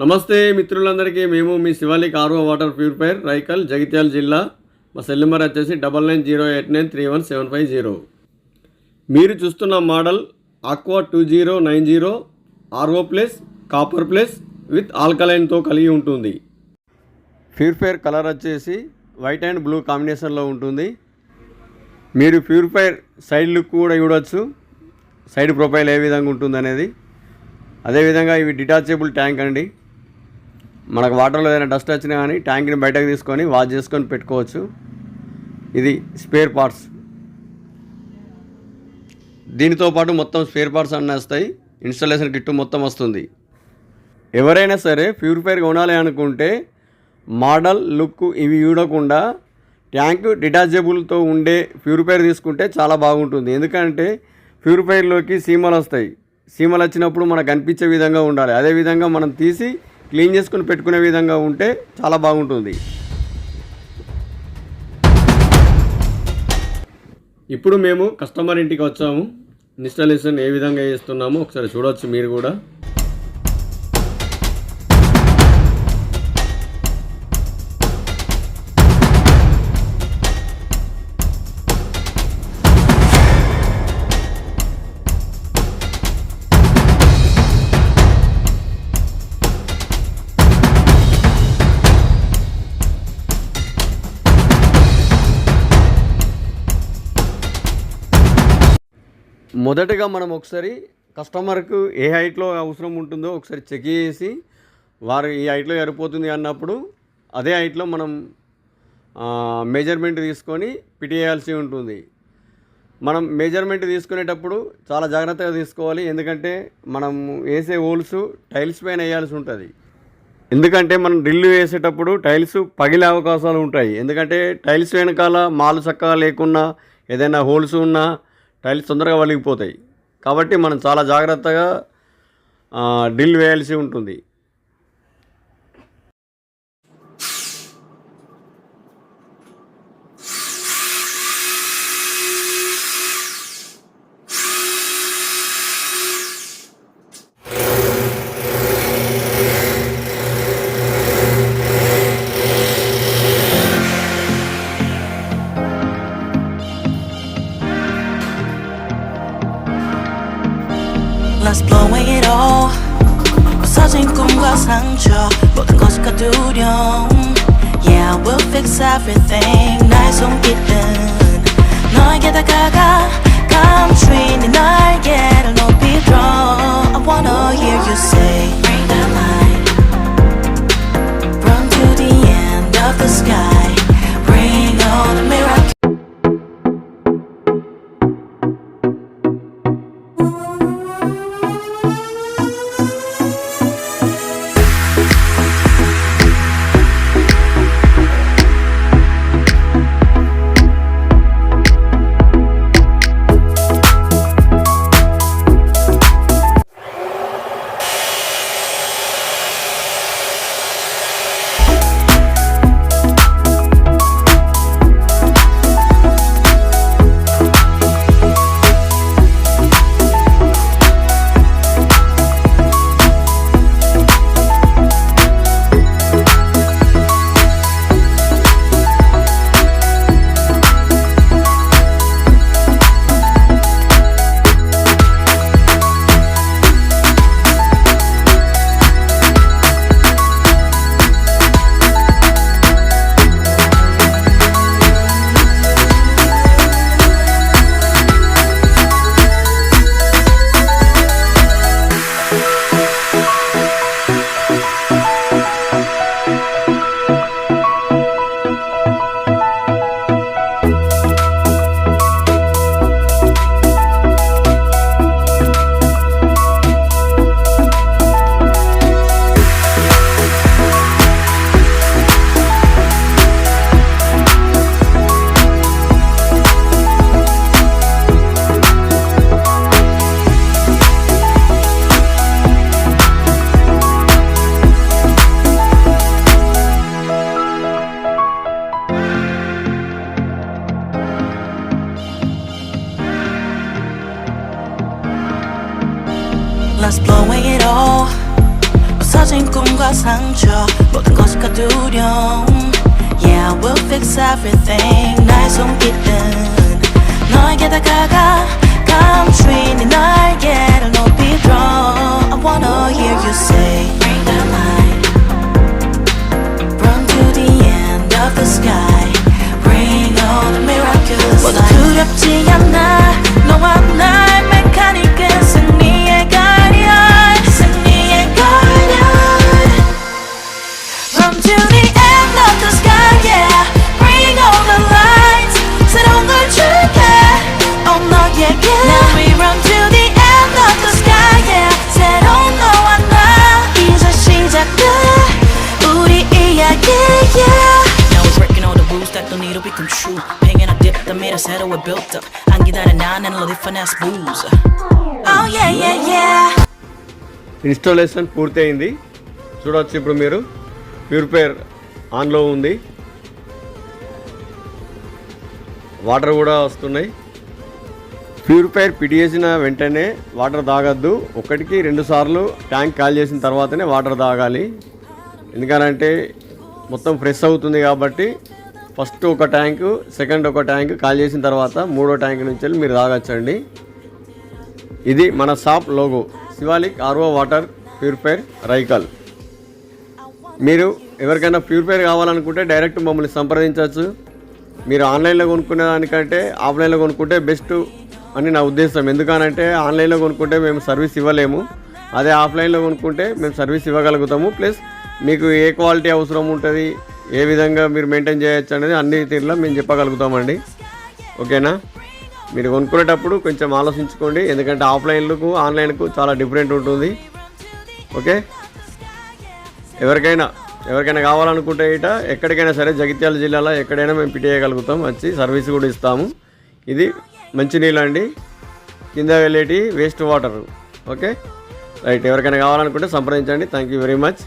నమస్తే మిత్రులందరికీ, మేము మీ Shivalik RO water purifier Raikal Jagtial జిల్లా. మా సెల్ నెంబర్ వచ్చేసి 9908931750. మీరు చూస్తున్న model aqua 2090 RO plus copper plus with ఆల్కలైన్తో కలిగి ఉంటుంది. ప్యూరిఫైర్ కలర్ వచ్చేసి వైట్ అండ్ బ్లూ కాంబినేషన్లో ఉంటుంది. మీరు ప్యూరిఫైర్ సైడ్ లుక్ కూడా చూడవచ్చు, సైడ్ ప్రొఫైల్ ఏ విధంగా ఉంటుంది అనేది. అదేవిధంగా ఇవి డిటాచబుల్ ట్యాంక్ అండి. మనకు వాటర్లో ఏదైనా డస్ట్ వచ్చినా కానీ ట్యాంక్ని బయటకు తీసుకొని వాష్ చేసుకొని పెట్టుకోవచ్చు. ఇది స్పేర్ పార్ట్స్, దీనితో పాటు మొత్తం స్పేర్ పార్ట్స్ అన్నీ వస్తాయి. ఇన్స్టాలేషన్ కిట్ మొత్తం వస్తుంది. ఎవరైనా సరే ప్యూరిఫైర్ కొనాలి అనుకుంటే మోడల్ లుక్ ఇవి చూడకుండా ట్యాంక్ డిటాచబుల్తో ఉండే ప్యూరిఫైర్ తీసుకుంటే చాలా బాగుంటుంది. ఎందుకంటే ప్యూరిఫైర్లోకి సీమలు వస్తాయి. సీమలు వచ్చినప్పుడు మనకు కనిపించే విధంగా ఉండాలి. అదేవిధంగా మనం తీసి క్లీన్ చేసుకుని పెట్టుకునే విధంగా ఉంటే చాలా బాగుంటుంది. ఇప్పుడు మేము కస్టమర్ ఇంటికి వచ్చాము. ఇన్స్టాలేషన్ ఏ విధంగా చేస్తున్నామో ఒకసారి చూడవచ్చు మీరు కూడా. మొదటగా మనం ఒకసారి కస్టమర్కు ఏ హైట్లో అవసరం ఉంటుందో ఒకసారి చెక్ చేసి, వారు ఈ హైట్లో సరిపోతుంది అన్నప్పుడు అదే హైట్లో మనం మెజర్మెంట్ తీసుకొని పిటివేయాల్సి ఉంటుంది. మనం మెజర్మెంట్ తీసుకునేటప్పుడు చాలా జాగ్రత్తగా తీసుకోవాలి. ఎందుకంటే మనం వేసే హోల్స్ టైల్స్ పైన వేయాల్సి ఉంటుంది. ఎందుకంటే మనం డ్రిల్ వేసేటప్పుడు టైల్స్ పగిలే అవకాశాలు ఉంటాయి. ఎందుకంటే టైల్స్ వెనకాల మాలు చక్కగా లేకున్నా ఏదైనా హోల్స్ ఉన్నా టైల్స్ తొందరగా వలిగిపోతాయి. కాబట్టి మనం చాలా జాగ్రత్తగా డ్రిల్ వేయాల్సి ఉంటుంది. Let's blow away it all. 부서진 꿈과 상처 모든 것이 두려움. Yeah, I will fix everything. 나의 손길은 너에게 다가가 감추인 네 날개를 높이 들어. I wanna hear you say bring the light. Run to the end of the sky. Bring all the miracles. Let's blow away it all. 부서진 꿈과 상처 모든 것이 두려움. Yeah, we'll fix everything. 나의 손길은 너에게 다가가 감추인 네 날개를 높이 들어. I wanna hear you say bring the light. Run to the end of the sky. Bring all the miraculous light. 두렵지 않아 너와 나의 메카닉은 승리의 guardian. 승리의 guardian. Run to the end of the sky, yeah. Bring all the lights. 새로운 걸 줄게. Oh 너에게. Now we run to the end of the sky, yeah. 새로운 너와 나 이제 시작돼 우리 이야기, yeah. Now we're breaking all the rules that don't need to become true. Hanging I dip the mirror 새로 we built up. 안 기다려 나는 로디 finesse booze. Oh yeah yeah yeah. Installation పూర్తయింది. చూడవచ్చు ఇప్పుడు మీరు purifier ఆన్లో ఉంది. Water కూడా వస్తున్నాయి. Purifier PT చేసిన వెంటనే వాటర్ తాగద్దు. 1-2 సార్లు ట్యాంక్ ఖాళీ చేసిన తర్వాతనే వాటర్ తాగాలి. ఎందుకనంటే మొత్తం ఫ్రెష్ అవుతుంది కాబట్టి ఫస్ట్ ఒక ట్యాంకు, సెకండ్ ఒక ట్యాంక్ ఖాళీ చేసిన తర్వాత 3వ ట్యాంక్ నుంచి మీరు తాగొచ్చండి. ఇది మన shop logo Shivalik RO water purifier Raikal. మీరు ఎవరికైనా ప్యూరిఫైయర్ కావాలనుకుంటే డైరెక్ట్ మమ్మల్ని సంప్రదించవచ్చు. మీరు ఆన్లైన్లో కొనుక్కునే దానికంటే ఆఫ్లైన్లో కొనుక్కుంటే బెస్ట్ అని నా ఉద్దేశం. ఎందుకనంటే ఆన్లైన్లో కొనుక్కుంటే మేము సర్వీస్ ఇవ్వలేము. అదే ఆఫ్లైన్లో కొనుక్కుంటే మేము సర్వీస్ ఇవ్వగలుగుతాము. ప్లస్ మీకు ఏ క్వాలిటీ అవసరం ఉంటుంది, ఏ విధంగా మీరు మెయింటైన్ చేయొచ్చు అనేది అన్ని తీరులో మేము చెప్పగలుగుతామండి. ఓకేనా? మీరు కొనుక్కునేటప్పుడు కొంచెం ఆలోచించుకోండి. ఎందుకంటే ఆఫ్లైన్లకు ఆన్లైన్కు చాలా డిఫరెంట్ ఉంటుంది. ఓకే, ఎవరికైనా కావాలనుకుంటే ఇట ఎక్కడికైనా సరే జగిత్యాల జిల్లాలో ఎక్కడైనా మేము పిటి చేయగలుగుతాం. వచ్చి సర్వీస్ కూడా ఇస్తాము. ఇది మంచినీళ్ళు అండి, కింద వెళ్ళేటి వేస్ట్ వాటర్. ఓకే రైట్, ఎవరికైనా కావాలనుకుంటే సంప్రదించండి. Thank you very much.